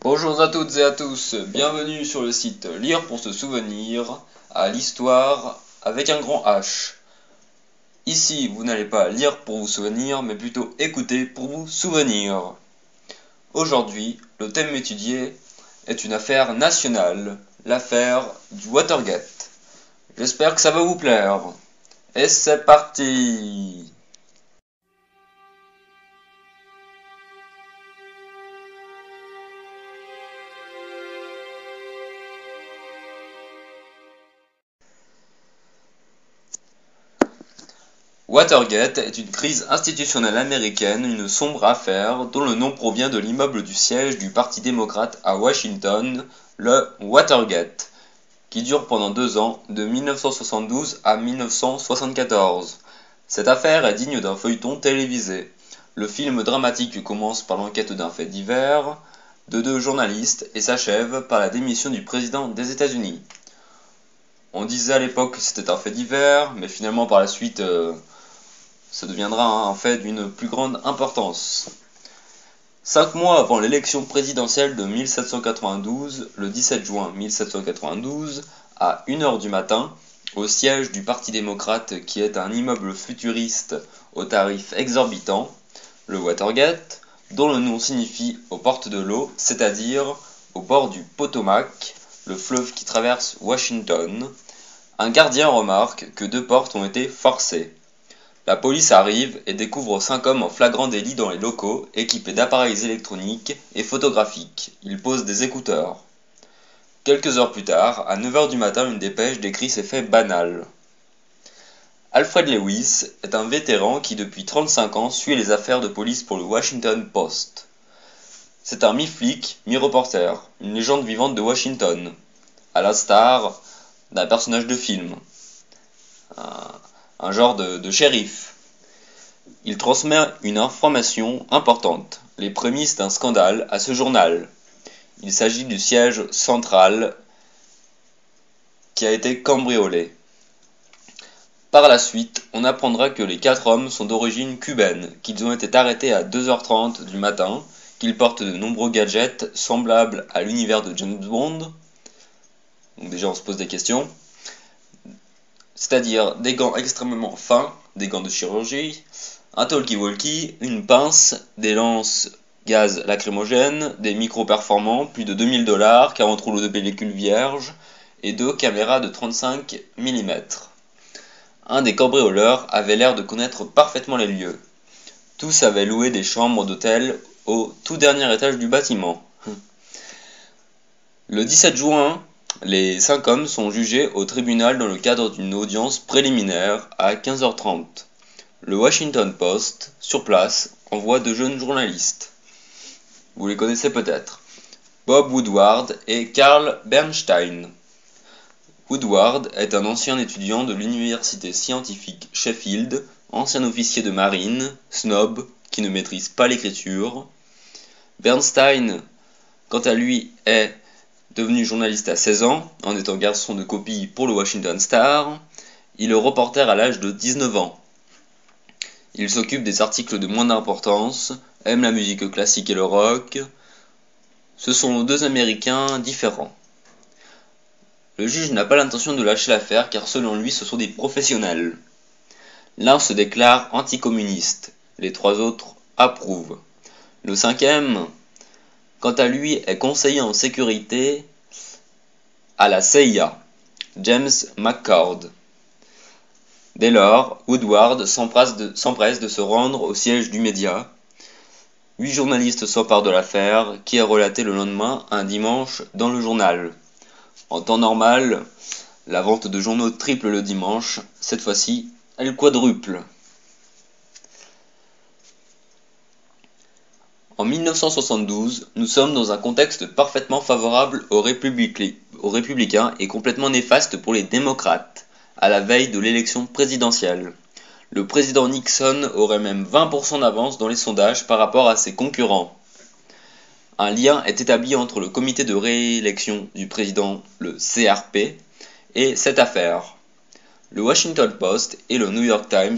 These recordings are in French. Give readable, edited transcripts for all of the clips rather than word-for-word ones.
Bonjour à toutes et à tous, bienvenue sur le site Lire pour se souvenir, à l'histoire avec un grand H. Ici, vous n'allez pas lire pour vous souvenir, mais plutôt écouter pour vous souvenir. Aujourd'hui, le thème étudié est une affaire nationale, l'affaire du Watergate. J'espère que ça va vous plaire. Et c'est parti! Watergate est une crise institutionnelle américaine, une sombre affaire dont le nom provient de l'immeuble du siège du Parti démocrate à Washington, le Watergate, qui dure pendant 2 ans, de 1972 à 1974. Cette affaire est digne d'un feuilleton télévisé. Le film dramatique commence par l'enquête d'un fait divers de 2 journalistes et s'achève par la démission du président des États-Unis. On disait à l'époque que c'était un fait divers, mais finalement par la suite ça deviendra un fait d'une plus grande importance. 5 mois avant l'élection présidentielle de 1792, le 17 juin 1792, à 1h du matin, au siège du Parti démocrate qui est un immeuble futuriste aux tarifs exorbitants, le Watergate, dont le nom signifie aux portes de l'eau, c'est-à-dire au bord du Potomac, le fleuve qui traverse Washington, un gardien remarque que 2 portes ont été forcées. La police arrive et découvre 5 hommes en flagrant délit dans les locaux, équipés d'appareils électroniques et photographiques. Ils posent des écouteurs. Quelques heures plus tard, à 9h du matin, une dépêche décrit ces faits banals. Alfred Lewis est un vétéran qui depuis 35 ans suit les affaires de police pour le Washington Post. C'est un mi-flic, mi-reporter, une légende vivante de Washington, à l'instar d'un personnage de film. Un genre de shérif. Il transmet une information importante, les prémices d'un scandale à ce journal. Il s'agit du siège central qui a été cambriolé. Par la suite, on apprendra que les 4 hommes sont d'origine cubaine, qu'ils ont été arrêtés à 2h30 du matin, qu'ils portent de nombreux gadgets semblables à l'univers de James Bond. Donc déjà on se pose des questions. C'est-à-dire des gants extrêmement fins, des gants de chirurgie, un talkie-walkie, une pince, des lances gaz lacrymogènes, des micros performants, plus de 2000$, 40 rouleaux de pellicule vierge et 2 caméras de 35 mm. Un des cambrioleurs avait l'air de connaître parfaitement les lieux. Tous avaient loué des chambres d'hôtel au tout dernier étage du bâtiment. Le 17 juin, les 5 hommes sont jugés au tribunal dans le cadre d'une audience préliminaire à 15h30. Le Washington Post, sur place, envoie 2 jeunes journalistes. Vous les connaissez peut-être. Bob Woodward et Carl Bernstein. Woodward est un ancien étudiant de l'université scientifique Sheffield, ancien officier de marine, snob, qui ne maîtrise pas l'écriture. Bernstein, quant à lui, est devenu journaliste à 16 ans, en étant garçon de copie pour le Washington Star. Il est reporter à l'âge de 19 ans. Il s'occupe des articles de moins d'importance, aime la musique classique et le rock. Ce sont 2 Américains différents. Le juge n'a pas l'intention de lâcher l'affaire car selon lui ce sont des professionnels. L'un se déclare anticommuniste, les 3 autres approuvent. Le 5e, quant à lui, est conseiller en sécurité à la CIA, James McCord. Dès lors, Woodward s'empresse de se rendre au siège du média. 8 journalistes s'emparent de l'affaire, qui est relatée le lendemain, un dimanche, dans le journal. En temps normal, la vente de journaux triple le dimanche, cette fois-ci, elle quadruple. En 1972, nous sommes dans un contexte parfaitement favorable aux républicains et complètement néfaste pour les démocrates, à la veille de l'élection présidentielle. Le président Nixon aurait même 20% d'avance dans les sondages par rapport à ses concurrents. Un lien est établi entre le comité de réélection du président, le CRP, et cette affaire. Le Washington Post et le New York Times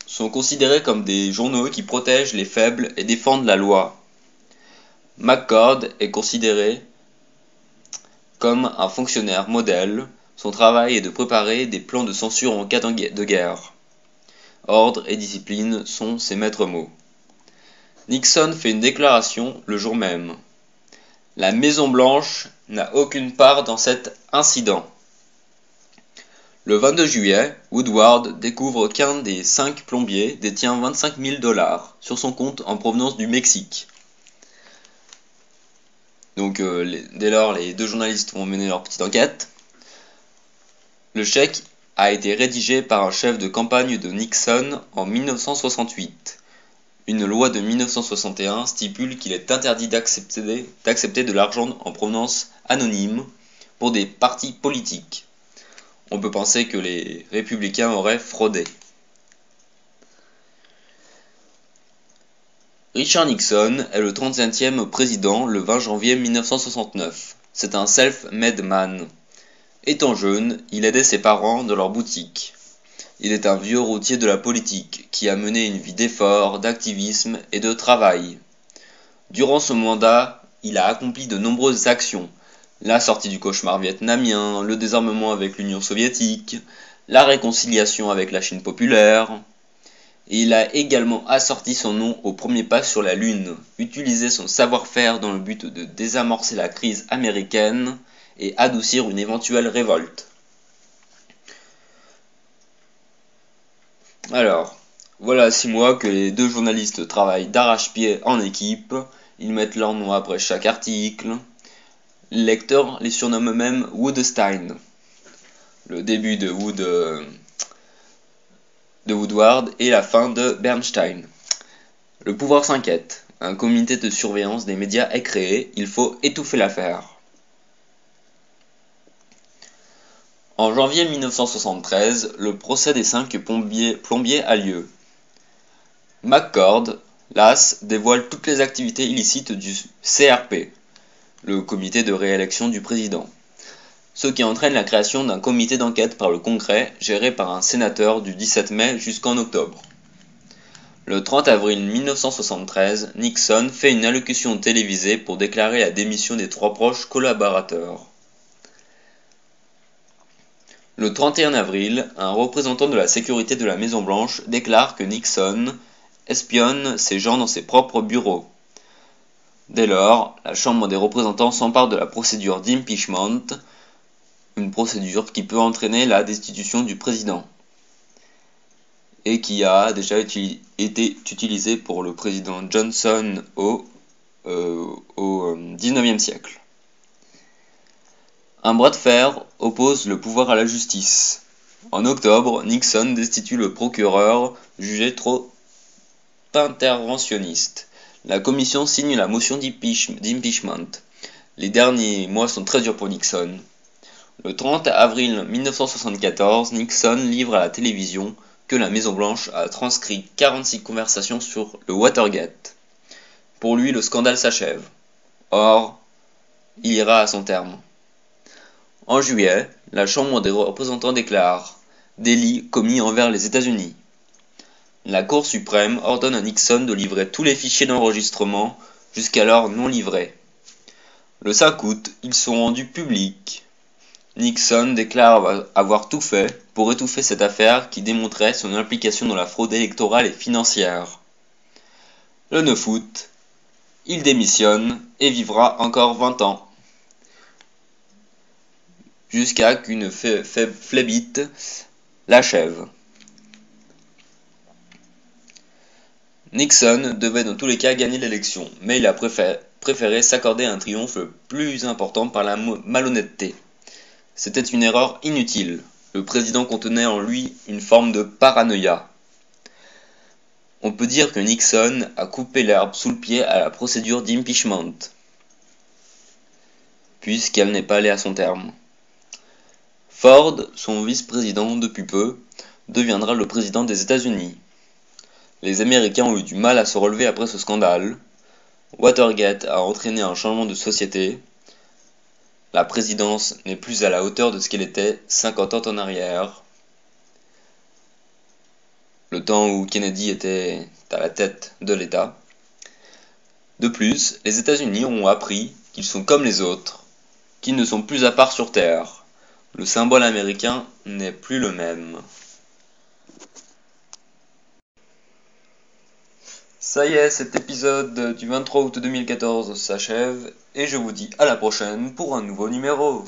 sont considérés comme des journaux qui protègent les faibles et défendent la loi. McCord est considéré comme un fonctionnaire modèle. Son travail est de préparer des plans de censure en cas de guerre. Ordre et discipline sont ses maîtres mots. Nixon fait une déclaration le jour même. La Maison-Blanche n'a aucune part dans cet incident. Le 22 juillet, Woodward découvre qu'un des 5 plombiers détient 25 000 $ sur son compte en provenance du Mexique. Donc dès lors, les deux journalistes vont mener leur petite enquête. Le chèque a été rédigé par un chef de campagne de Nixon en 1968. Une loi de 1961 stipule qu'il est interdit d'accepter de l'argent en provenance anonyme pour des partis politiques. On peut penser que les républicains auraient fraudé. Richard Nixon est le 37e président le 20 janvier 1969. C'est un self-made man. Étant jeune, il aidait ses parents dans leur boutique. Il est un vieux routier de la politique qui a mené une vie d'effort, d'activisme et de travail. Durant ce mandat, il a accompli de nombreuses actions. La sortie du cauchemar vietnamien, le désarmement avec l'Union soviétique, la réconciliation avec la Chine populaire. Et il a également assorti son nom au premier pas sur la Lune, utilisé son savoir-faire dans le but de désamorcer la crise américaine et adoucir une éventuelle révolte. Alors, voilà 6 mois que les deux journalistes travaillent d'arrache-pied en équipe, ils mettent leur nom après chaque article. Les lecteurs les surnomment même Woodstein. Le début de Woodward et la fin de Bernstein. Le pouvoir s'inquiète. Un comité de surveillance des médias est créé, il faut étouffer l'affaire. En janvier 1973, le procès des 5 plombiers a lieu. McCord, las, dévoile toutes les activités illicites du CRP, le comité de réélection du président, ce qui entraîne la création d'un comité d'enquête par le Congrès géré par un sénateur du 17 mai jusqu'en octobre. Le 30 avril 1973, Nixon fait une allocution télévisée pour déclarer la démission des 3 proches collaborateurs. Le 31 avril, un représentant de la sécurité de la Maison-Blanche déclare que Nixon espionne ses gens dans ses propres bureaux. Dès lors, la Chambre des représentants s'empare de la procédure d'impeachment, une procédure qui peut entraîner la destitution du président, et qui a déjà été utilisée pour le président Johnson au XIXe siècle. Un bras de fer oppose le pouvoir à la justice. En octobre, Nixon destitue le procureur jugé trop interventionniste. La commission signe la motion d'impeachment. Les derniers mois sont très durs pour Nixon. Le 30 avril 1974, Nixon livre à la télévision que la Maison-Blanche a transcrit 46 conversations sur le Watergate. Pour lui, le scandale s'achève. Or, il ira à son terme. En juillet, la Chambre des représentants déclare « délit commis envers les États-Unis ». La Cour suprême ordonne à Nixon de livrer tous les fichiers d'enregistrement jusqu'alors non livrés. Le 5 août, ils sont rendus publics. Nixon déclare avoir tout fait pour étouffer cette affaire qui démontrait son implication dans la fraude électorale et financière. Le 9 août, il démissionne et vivra encore 20 ans. Jusqu'à qu'une phlébite l'achève. Nixon devait dans tous les cas gagner l'élection, mais il a préféré s'accorder un triomphe plus important par la malhonnêteté. C'était une erreur inutile. Le président contenait en lui une forme de paranoïa. On peut dire que Nixon a coupé l'herbe sous le pied à la procédure d'impeachment, puisqu'elle n'est pas allée à son terme. Ford, son vice-président depuis peu, deviendra le président des États-Unis. Les Américains ont eu du mal à se relever après ce scandale. Watergate a entraîné un changement de société. La présidence n'est plus à la hauteur de ce qu'elle était 50 ans en arrière. Le temps où Kennedy était à la tête de l'État. De plus, les États-Unis ont appris qu'ils sont comme les autres, qu'ils ne sont plus à part sur Terre. Le symbole américain n'est plus le même. Ça y est, cet épisode du 23 août 2014 s'achève et je vous dis à la prochaine pour un nouveau numéro.